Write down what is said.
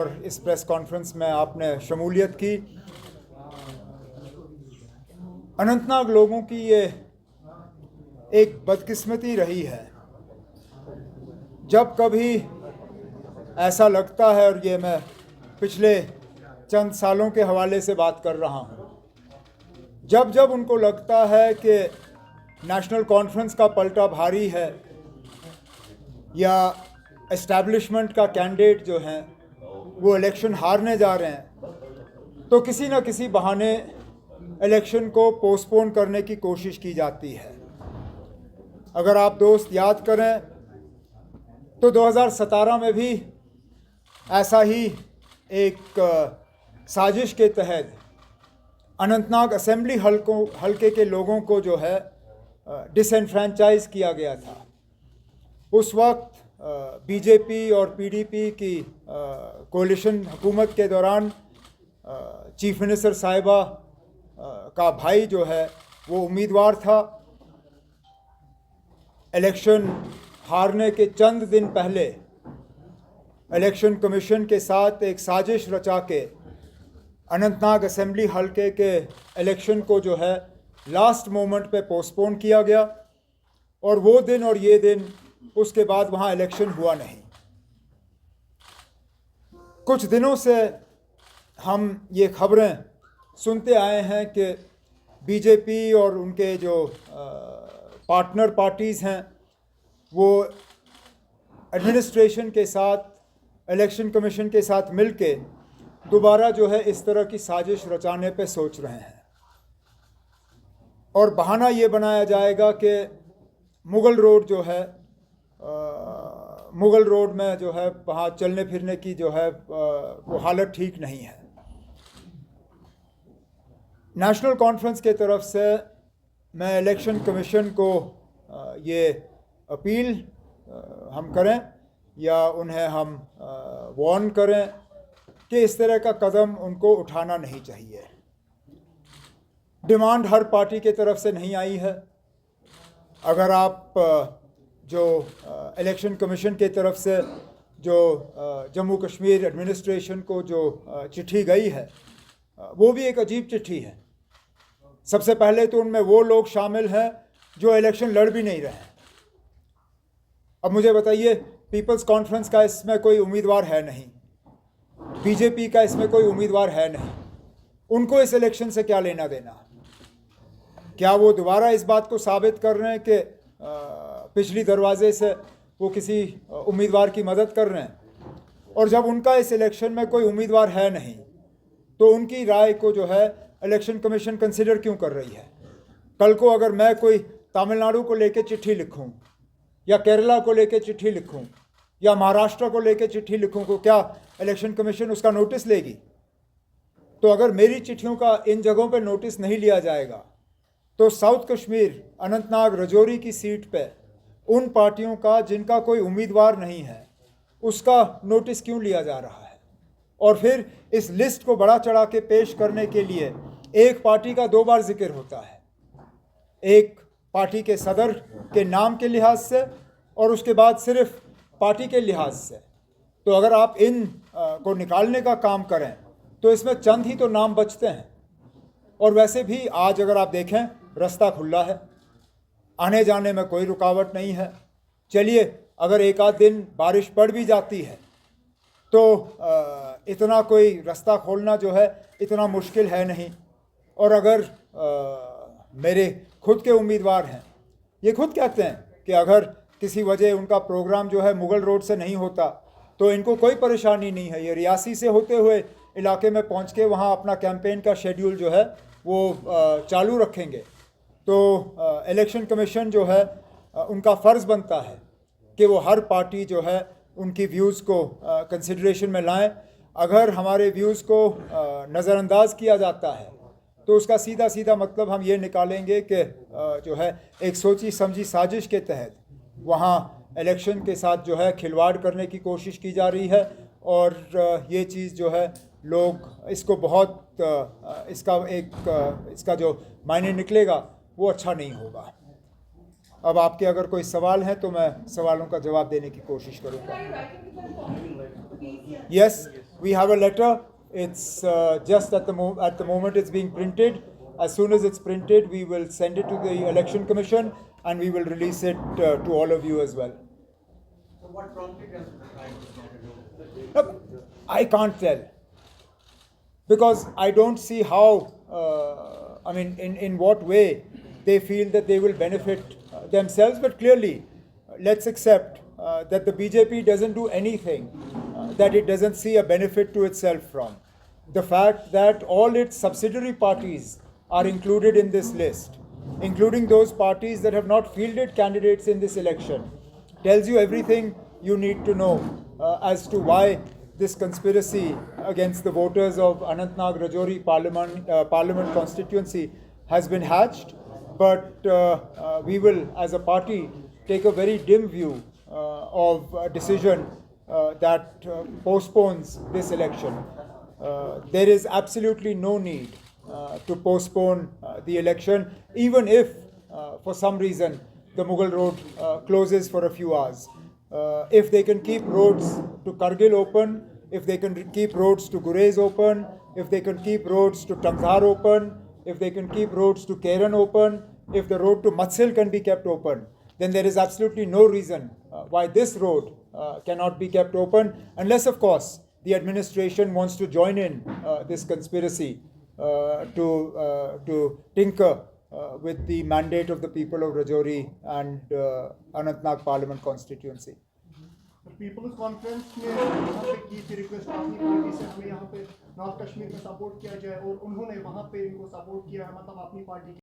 और इस press conference में आपने शमूलियत की। अनंतनाग लोगों की ये एक बदकिस्मती रही है, जब कभी ऐसा लगता है, और ये मैं पिछले चंद सालों के हवाले से बात कर रहा हूँ, जब जब उनको लगता है कि नेशनल कॉन्फ्रेंस का पलटा भारी है या एस्टैब्लिशमेंट का कैंडिडेट जो हैं वो इलेक्शन हारने जा रहे हैं, तो किसी न किसी बहाने इलेक्शन को पोस्टपोन करने की कोशिश की जाती है। अगर आप दोस्त याद करें तो 2017 में भी ऐसा ही एक साजिश के तहत अनंतनाग असेंबली हल्के के लोगों को जो है डिसएनफ्रेंचाइज किया गया था। उस वक्त बीजेपी और पीडीपी की कोalition हुकूमत के दौरान चीफ मिनिस्टर साहिबा का भाई जो है वो उम्मीदवार था। इलेक्शन हारने के चंद दिन पहले इलेक्शन कमीशन के साथ एक साजिश रचा के अनंतनाग असेंबली हल्के के इलेक्शन को जो है लास्ट मोमेंट पे पोस्टपोन किया गया, और वो दिन और ये दिन उसके बाद वहाँ इलेक्शन हुआ नहीं। कुछ दिनों से हम ये खबरें सुनते आए हैं कि बीजेपी और उनके जो पार्टनर पार्टीज़ हैं वो एडमिनिस्ट्रेशन के साथ, इलेक्शन कमीशन के साथ मिलके दोबारा जो है इस तरह की साजिश रचाने पे सोच रहे हैं, और बहाना ये बनाया जाएगा कि मुगल रोड जो है, मुगल रोड में जो है वहाँ चलने फिरने की जो है वो हालत ठीक नहीं है। नेशनल कॉन्फ्रेंस के तरफ से मैं इलेक्शन कमीशन को ये अपील हम करें या उन्हें हम वार्न करें कि इस तरह का कदम उनको उठाना नहीं चाहिए। डिमांड हर पार्टी के तरफ से नहीं आई है। अगर आप जो इलेक्शन कमीशन के तरफ से जो जम्मू कश्मीर एडमिनिस्ट्रेशन को जो चिट्ठी गई है वो भी एक अजीब चिट्ठी है। सबसे पहले तो उनमें वो लोग शामिल हैं जो इलेक्शन लड़ भी नहीं रहे हैं। अब मुझे बताइए, पीपल्स कॉन्फ्रेंस का इसमें कोई उम्मीदवार है नहीं, बीजेपी का इसमें कोई उम्मीदवार है नहीं, उनको इस इलेक्शन से क्या लेना देना? क्या वो दोबारा इस बात को साबित कर रहे हैं कि पिछली दरवाजे से वो किसी उम्मीदवार की मदद कर रहे हैं? और जब उनका इस इलेक्शन में कोई उम्मीदवार है नहीं तो उनकी राय को जो है इलेक्शन कमीशन कंसिडर क्यों कर रही है? कल को अगर मैं कोई तमिलनाडु को लेके चिट्ठी लिखूं या केरला को लेके चिट्ठी लिखूं या महाराष्ट्र को लेके चिट्ठी लिखूं, तो क्या इलेक्शन कमीशन उसका नोटिस लेगी? तो अगर मेरी चिट्ठियों का इन जगहों पर नोटिस नहीं लिया जाएगा तो साउथ कश्मीर, अनंतनाग, रजौरी की सीट पे उन पार्टियों का जिनका कोई उम्मीदवार नहीं है उसका नोटिस क्यों लिया जा रहा है? और फिर इस लिस्ट को बढ़ा चढ़ा के पेश करने के लिए एक पार्टी का दो बार जिक्र होता है, एक पार्टी के सदर के नाम के लिहाज से और उसके बाद सिर्फ पार्टी के लिहाज से। तो अगर आप इन को निकालने का काम करें तो इसमें चंद ही तो नाम बचते हैं। और वैसे भी आज अगर आप देखें रास्ता खुला है, आने जाने में कोई रुकावट नहीं है। चलिए, अगर एक आध दिन बारिश पड़ भी जाती है तो इतना कोई रास्ता खोलना जो है इतना मुश्किल है नहीं। और अगर मेरे खुद के उम्मीदवार हैं, ये खुद कहते हैं कि अगर किसी वजह उनका प्रोग्राम जो है मुगल रोड से नहीं होता तो इनको कोई परेशानी नहीं है, ये रियासी से होते हुए इलाके में पहुंच के वहाँ अपना कैंपेन का शेड्यूल जो है वो चालू रखेंगे। तो इलेक्शन कमीशन जो है उनका फ़र्ज़ बनता है कि वो हर पार्टी जो है उनकी व्यूज़ को कंसिडरेशन में लाएं। अगर हमारे व्यूज़ को नज़रअंदाज किया जाता है तो उसका सीधा सीधा मतलब हम ये निकालेंगे कि जो है एक सोची समझी साजिश के तहत वहाँ इलेक्शन के साथ जो है खिलवाड़ करने की कोशिश की जा रही है। और ये चीज़ जो है लोग इसको बहुत इसका जो मायने निकलेगा वो अच्छा नहीं होगा। अब आपके अगर कोई सवाल हैं तो मैं सवालों का जवाब देने की कोशिश करूँगा। Yes, We have a letter. It's just at the moment it's being printed. As soon as it's printed, we will send it to the Election Commission and we will release it to all of you as well. So what prompted us to try to get it? Look, I can't tell because I don't see how. In what way they feel that they will benefit themselves. But clearly, let's accept that the BJP doesn't do anything that it doesn't see a benefit to itself from. The fact that all its subsidiary parties are included in this list, including those parties that have not fielded candidates in this election, tells you everything you need to know as to why this conspiracy against the voters of Anantnag Rajouri Parliament constituency has been hatched. But we will, as a party, take a very dim view of a decision that postpones this election. There is absolutely no need to postpone the election, even if, for some reason, the Mughal Road closes for a few hours. If they can keep roads to Kargil open, if they can keep roads to Gurez open, if they can keep roads to Tangdhar open, if they can keep roads to Keran open, if the road to Matsil can be kept open, then there is absolutely no reason why this road cannot be kept open, unless, of course, the administration wants to join in this conspiracy to tinker with the mandate of the people of Rajouri and Anantnag Parliament constituency. People's Conference में यहाँ पे की थी request अपनी party से हमें यहाँ पे नॉर्थ कश्मीर में सपोर्ट किया जाए और उन्होंने वहाँ पे इनको सपोर्ट किया है, मतलब अपनी पार्टी